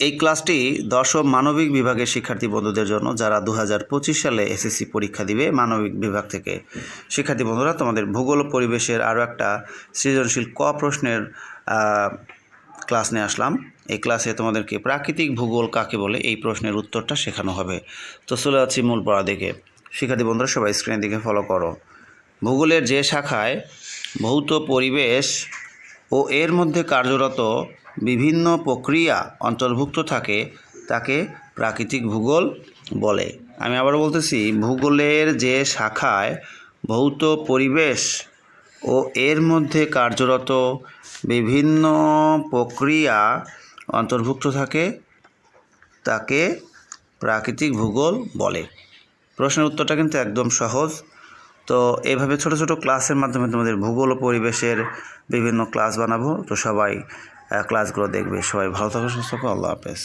এই ক্লাসটি দশম মানবিক বিভাগের শিক্ষার্থী বন্ধুদের জন্য, যারা 2025 সালে এসএসসি পরীক্ষা দিবে মানবিক বিভাগ থেকে। শিক্ষার্থী বন্ধুরা, তোমাদের ভূগোল ও পরিবেশের আরও একটা সৃজনশীল ক প্রশ্নের ক্লাস নিয়ে আসলাম। এই ক্লাসে তোমাদেরকে প্রাকৃতিক ভূগোল কাকে বলে এই প্রশ্নের উত্তরটা শেখানো হবে। তো চলে যাচ্ছি মূল পড়া দিকে। শিক্ষার্থী বন্ধুরা, সবাই স্ক্রিনের দিকে ফলো করো। ভূগোলের যে শাখায় ভৌত পরিবেশ ও এর মধ্যে কার্যরত বিভিন্ন প্রক্রিয়া অন্তর্ভুক্ত থাকে তাকে প্রাকৃতিক ভূগোল বলে। আমি আবার বলতেছি, ভূগোলের যে শাখায় ভৌত পরিবেশ ও এর মধ্যে কার্যরত বিভিন্ন প্রক্রিয়া অন্তর্ভুক্ত থাকে তাকে প্রাকৃতিক ভূগোল বলে। প্রশ্নের উত্তরটা কিন্তু একদম সহজ। তো এইভাবে ছোট ছোট ক্লাসের মাধ্যমে তোমাদের ভূগোল ও পরিবেশের বিভিন্ন ক্লাস বানাবো। তো সবাই ক্লাসগুলো দেখবে। সবাই ভালো থাকো, সুস্থ থাকো। আল্লাহ হাফেজ।